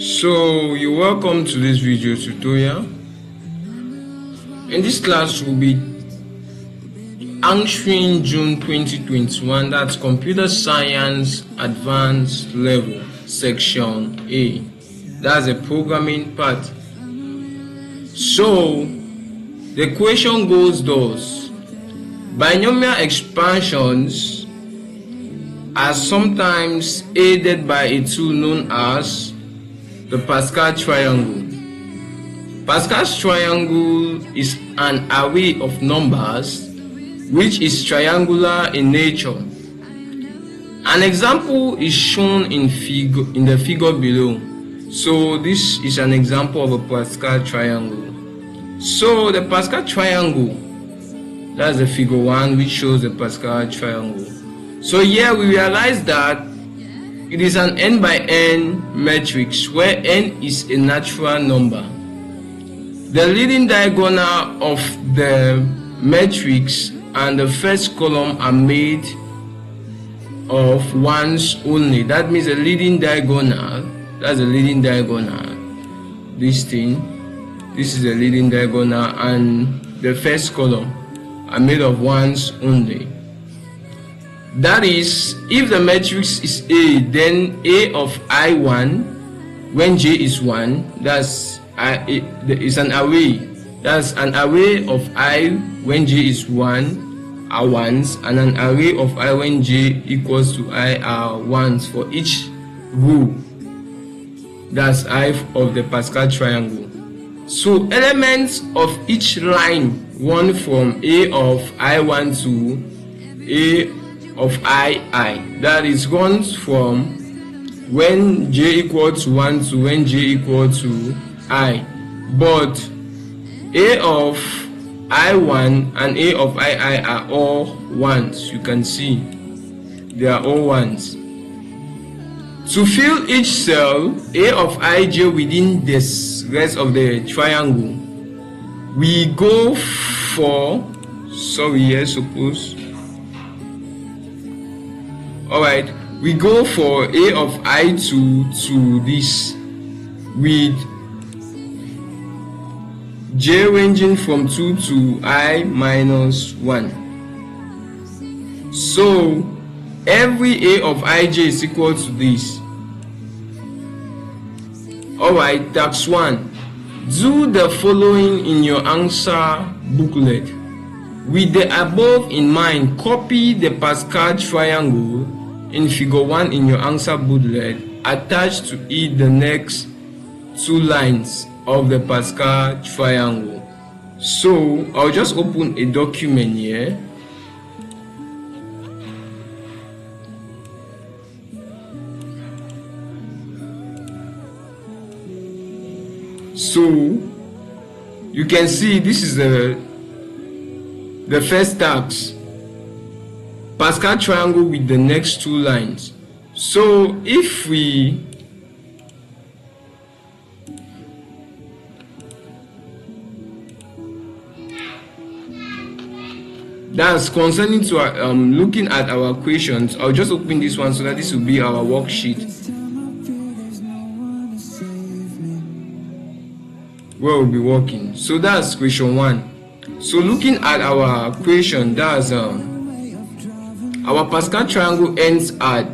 So you're welcome to this video tutorial. In this class we'll be answering June 2021, that's Computer Science Advanced Level Section A. That's a programming part. So the question goes thus: binomial expansions are sometimes aided by a tool known as the Pascal triangle. Pascal's triangle is an array of numbers which is triangular in nature. An example is shown in the figure below. So this is an example of a Pascal triangle. So the Pascal triangle, that's the figure 1 which shows the Pascal triangle. So here we realize that it is an n by n matrix where n is a natural number. The leading diagonal of the matrix and the first column are made of ones only. That means the leading diagonal, that's the leading diagonal. This is the leading diagonal, and the first column are made of ones only. That is, if the matrix is A, then A of I1 when J is 1, that's is an array. That's an array of I when J is 1 are ones, and an array of I when J equals to I are ones for each row. That's I of the Pascal triangle. So elements of each line run from A of I1 to A of I, that is runs from when J equals to 1 to when J equals to I. But A of I1 and A of I are all ones. You can see they are all ones. To fill each cell A of ij within this rest of the triangle, we go for we go for A of I2 to this with J ranging from 2 to I minus 1. So every A of ij is equal to this. Alright, task 1. Do the following in your answer booklet. With the above in mind, copy the Pascal triangle in figure 1 in your answer booklet. Attach to it the next 2 lines of the Pascal triangle. So I'll just open a document here. So you can see this is the first task, Pascal triangle with the next 2 lines. So if we that's concerning to looking at our questions, I'll just open this one so that this will be our worksheet where we'll be working. So that's question 1. So looking at our question, that's our Pascal triangle ends at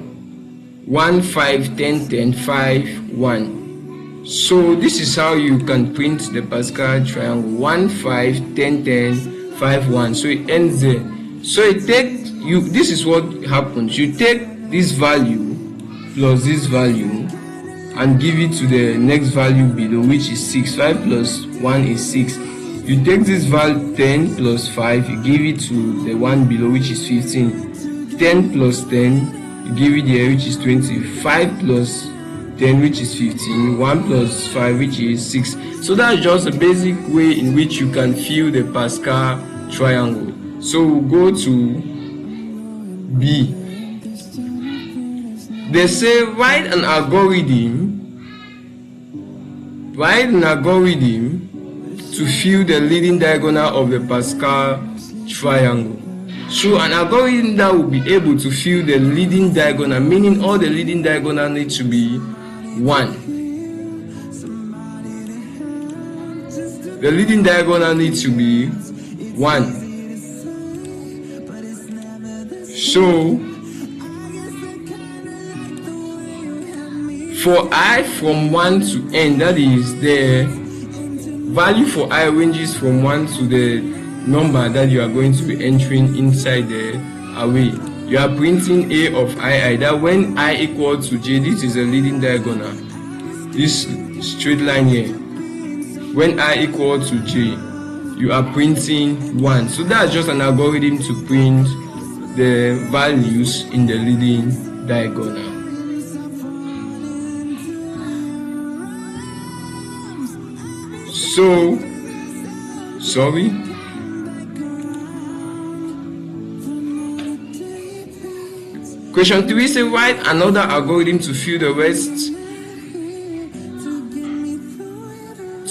1, 5, 10, 10, 5, 1. So this is how you can print the Pascal triangle: 1, 5, 10, 10, 5, 1. So it ends there. So it takes you. This is what happens. You take this value plus this value and give it to the next value below, which is 6. 5 plus 1 is 6. You take this value 10 plus 5, you give it to the one below, which is 15. 10 plus 10, you give it there, which is 20. 5 plus 10, which is 15. 1 plus 5, which is 6. So that's just a basic way in which you can fill the Pascal triangle. So we'll go to B. They say write an algorithm to fill the leading diagonal of the Pascal triangle. So an algorithm that will be able to fill the leading diagonal, meaning all the leading diagonal need to be 1. the leading diagonal needs to be 1. So for I from 1 to n, that is the value for I ranges from 1 to the number that you are going to be entering inside the array. You are printing A of I, that when I equal to j, this is a leading diagonal, this straight line here. When I equal to j, you are printing 1. So that's just an algorithm to print the values in the leading diagonal. So, sorry. Question 3 says write another algorithm to fill the rest,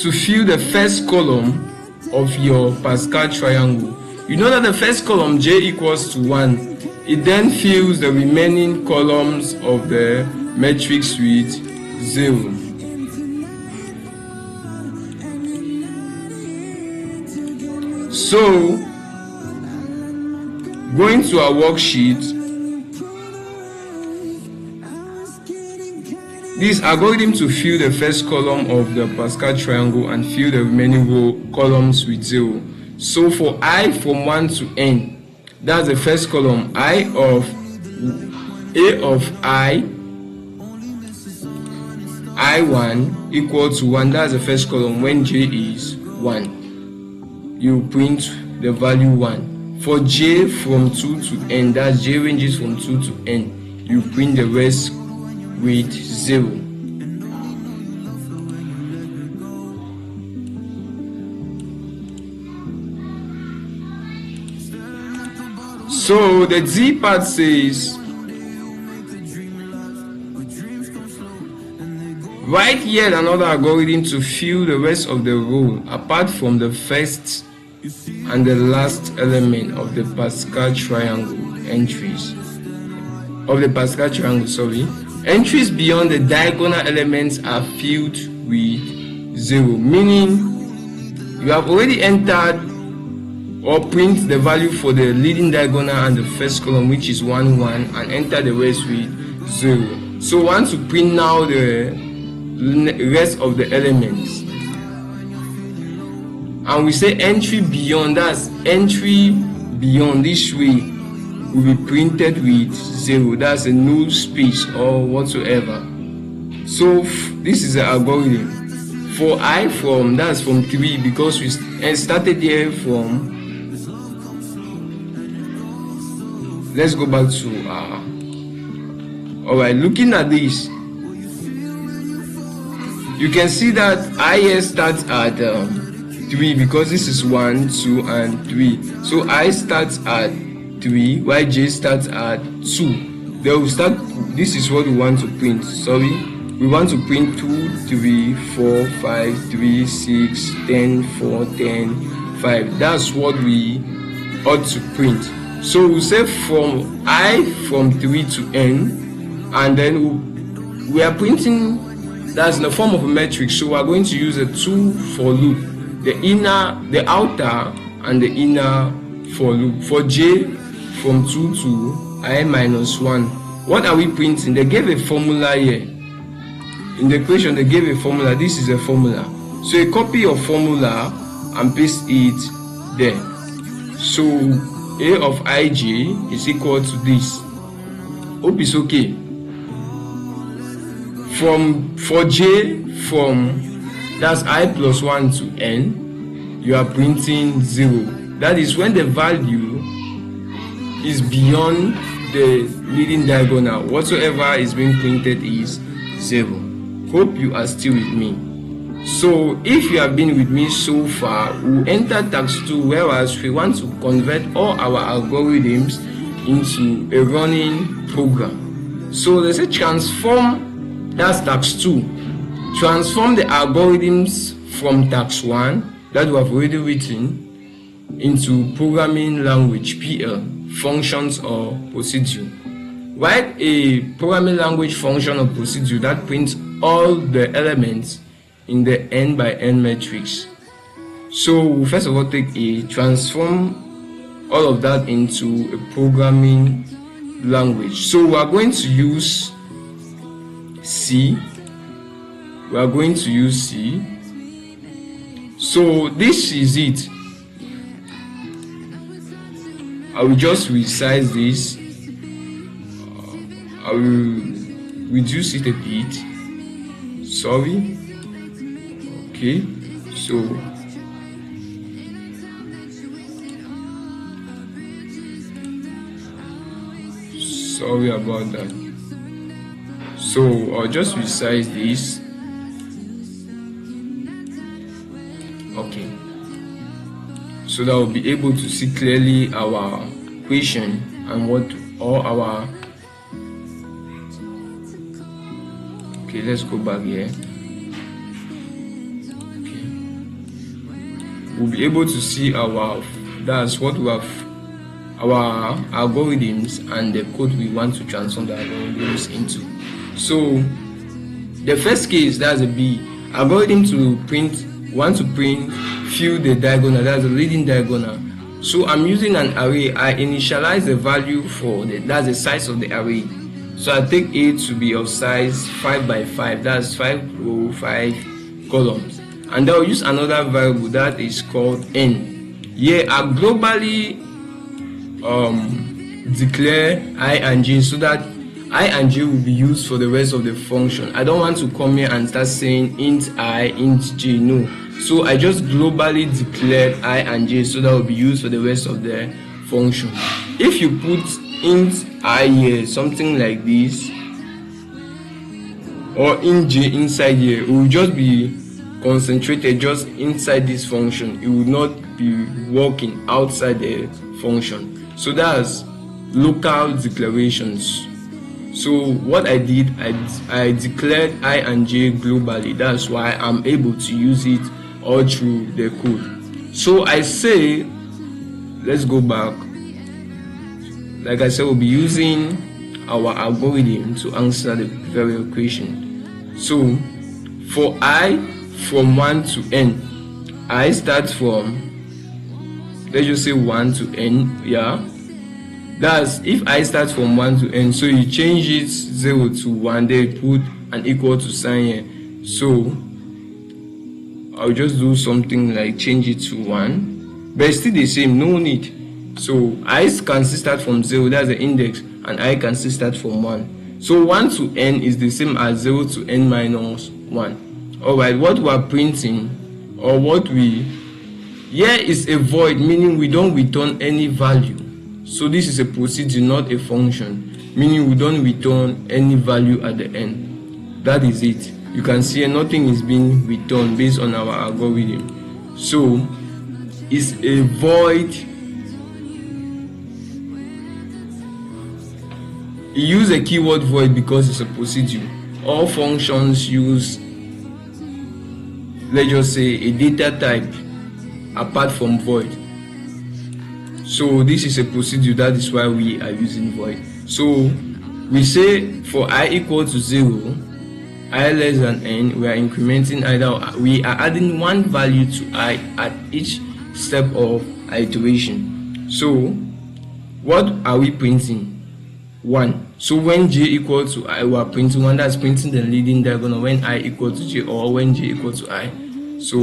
to fill the first column of your Pascal triangle. You know that the first column j equals to 1. It then fills the remaining columns of the matrix with 0. So, going to our worksheet, this algorithm to fill the first column of the Pascal triangle and fill the remaining columns with 0. So for I from 1 to n, that's the first column, I of A of I1 equal to 1, that's the first column when j is 1. You print the value 1. For j from 2 to n, that's j ranges from 2 to n, you print the rest with 0. So the Z part says write yet another algorithm to fill the rest of the row apart from the first and the last element of the Pascal triangle entries. Entries beyond the diagonal elements are filled with 0, meaning you have already entered or print the value for the leading diagonal and the first column, which is 1 1, and enter the rest with 0. So once you print now the rest of the elements, and we say entry beyond, that's entry beyond, this way will be printed with 0, that's a null space or whatsoever. So this is the algorithm for I from, that's from 3, because we started here from, let's go back to alright, looking at this, you can see that I here starts at 3 because this is 1, 2 and 3. So I starts at 3 while j starts at 2. Then we start, this is what we want to print, we want to print 2, 3, 4, 5, 3, 6, 10, 4, 10, 5. That's what we ought to print. So we say from I from 3 to n, and then we are printing, that's in the form of a matrix, so we are going to use a 2 for loop, the outer and the inner for loop. For j from 2 to I minus 1, what are we printing? They gave a formula here. In the equation they gave a formula, this is a formula. So a copy of formula and paste it there. So A of ij is equal to this. Hope it's okay. For j from, that's I plus 1 to n, you are printing 0. That is when the value is beyond the leading diagonal. Whatsoever is being printed is 0. Hope you are still with me. So if you have been with me so far, we'll enter task 2, whereas we want to convert all our algorithms into a running program. So let's say transform, that's task 2. Transform the algorithms from task 1 that we have already written into programming language, PL, functions or procedure. Write a programming language function or procedure that prints all the elements in the n by n matrix. So we'll first of all transform all of that into a programming language. So we are going to use C. So this is it. I will just resize this. I will reduce it a bit. Sorry. Okay. So sorry about that. So I'll just resize this. Okay, so that we'll be able to see clearly our equation and okay, let's go back here. Okay, we'll be able to see our algorithms and the code we want to transform the algorithms into. So the first case, that's a B. Algorithm want to print fill the diagonal, that's the leading diagonal. So I'm using an array. I initialize the value for that's the size of the array. So I take A to be of size 5 by 5, that's 5 rows, 5 columns, and I'll use another variable that is called n. Here I globally declare I and j, so that I and j will be used for the rest of the function. I don't want to come here and start saying int I, int j, no. So I just globally declared I and j, so that will be used for the rest of the function. If you put int I here, something like this, or int j inside here, it will just be concentrated just inside this function. It will not be working outside the function. So that's local declarations. So what I did, I declared I and j globally. That's why I'm able to use it all through the code. So I say, let's go back. Like I said, we'll be using our algorithm to answer the very equation. So for I from 1 to n, I start from, let's just say 1 to n, yeah. That's if I start from 1 to n, so you change it 0 to 1, then put an equal to sign here. So I'll just do something like change it to 1, but it's still the same, no need. So I can still start from 0, that's the index, and I can still start from 1. So 1 to n is the same as 0 to n minus 1. Alright, what we are printing, or here is a void, meaning we don't return any value. So this is a procedure, not a function, meaning we don't return any value at the end. That is it. You can see nothing is being returned based on our algorithm. So it's a void. You use a keyword void because it's a procedure. All functions use, let's just say, a data type apart from void. So this is a procedure, that is why we are using void. So we say for I equal to 0, I less than n, we are incrementing we are adding one value to I at each step of iteration. So what are we printing? 1. So when j equal to I, we are printing 1, that's printing the leading diagonal when I equal to j, or when j equal to I. So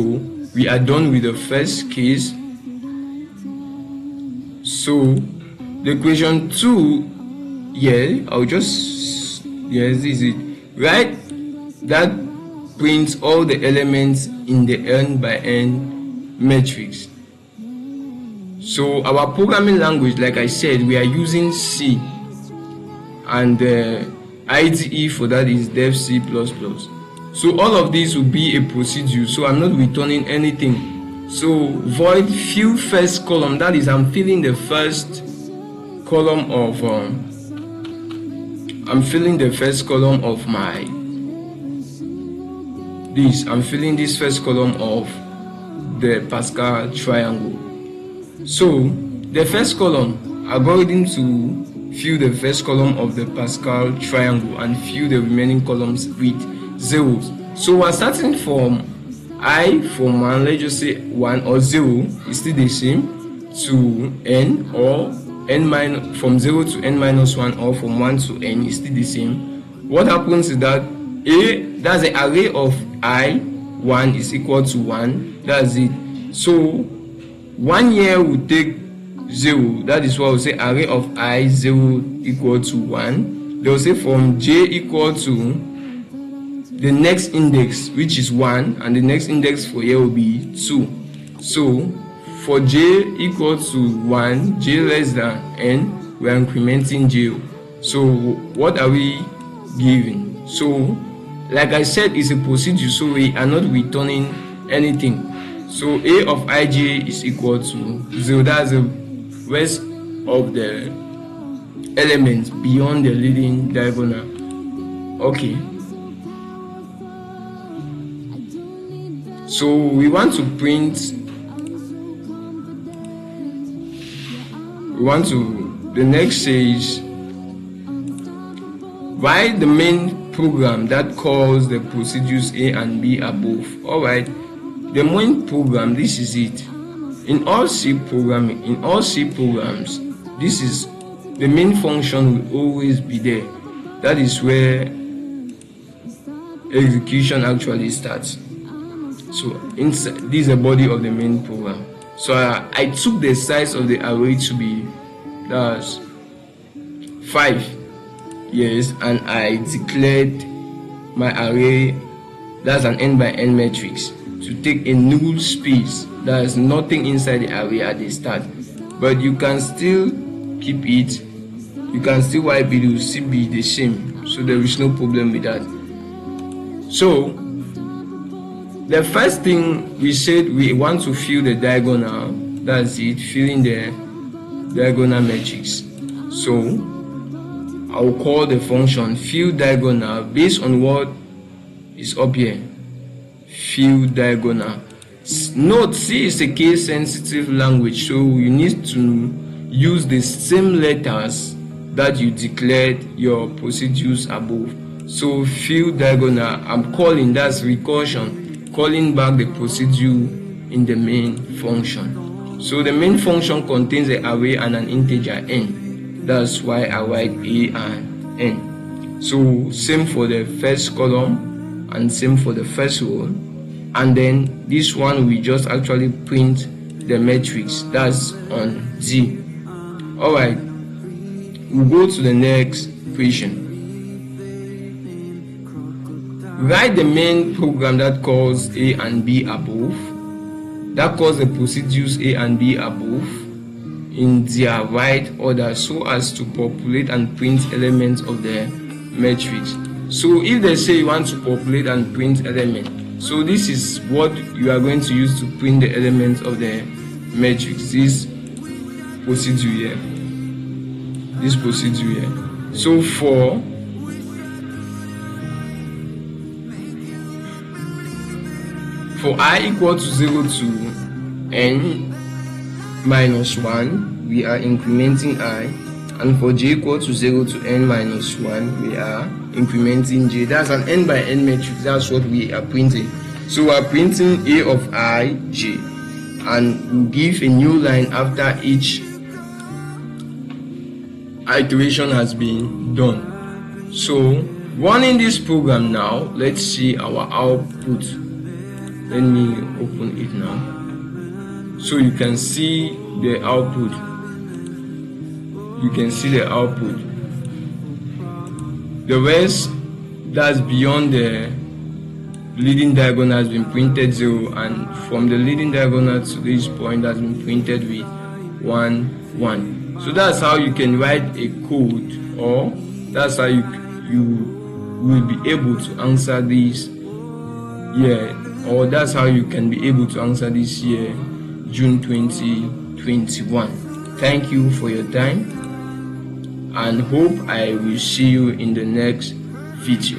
we are done with the first case. So the equation 2, I'll just, this is it, right? That prints all the elements in the n by n matrix. So our programming language, like I said, we are using C, and the IDE for that is dev C++. So all of these will be a procedure, so I'm not returning anything. So void fill first column, that is I'm filling the first column of I'm filling the first column of my I'm filling this first column of the Pascal triangle. So the first column, algorithm to fill the first column of the Pascal triangle and fill the remaining columns with zeros. So we're starting from I from 1, let's just say 1 or 0 is still the same to n, or n minus from 0 to n minus 1, or from 1 to n is still the same. What happens is that that's the array of I1 is equal to 1. That's it. So 1 here will take 0. That is why we say array of I0 equal to 1. They will say from j equal to the next index, which is 1, and the next index for here will be 2. So for j equal to 1, j less than n, we are incrementing j. So what are we giving? So like I said, it's a procedure, so we are not returning anything. So a of ij is equal to 0. That's the rest of the elements beyond the leading diagonal. Okay. So we want to the next says write the main program that calls the procedures A and B above. Alright, the main program, this is it. In all C programming, in all C programs, this is the main function will always be there. That is where execution actually starts. So inside, this is the body of the main program. So I took the size of the array to be, that's 5. Yes, and I declared my array, that's an n by n matrix, to take a null space. There is nothing inside the array at the start, but you can still keep it, you can still wipe it, it will still be the same, so there is no problem with that. So the first thing we said, we want to fill the diagonal. That's it, filling the diagonal matrix. So I'll call the function fill diagonal based on what is up here. Fill diagonal. Note, C is a case sensitive language, so you need to use the same letters that you declared your procedures above. So fill diagonal, I'm calling, that's recursion, calling back the procedure in the main function. So the main function contains an array and an integer n. That's why I write a and n. So same for the first column and same for the first row. And then this one we just actually print the matrix, that's on Z. Alright, we'll go to the next question. Write the main program that calls A and B above, that calls the procedures A and B above in their right order so as to populate and print elements of the matrix. So if they say you want to populate and print elements, so this is what you are going to use to print the elements of the matrix, this procedure here, this procedure here. So for I equal to 0 to n minus 1, we are incrementing I, and for j equal to 0 to n minus 1, we are incrementing j. That's an n by n matrix, that's what we are printing. So we are printing A of I, j, and we'll give a new line after each iteration has been done. So running this program now, let's see our output. Let me open it now so you can see the output. You can see the output. The rest that's beyond the leading diagonal has been printed 0, and from the leading diagonal to this point has been printed with 1 1. So that's how you can write a code, or that's how you will be able to answer this year, or that's how you can be able to answer this year, June 2021. Thank you for your time, and hope I will see you in the next video.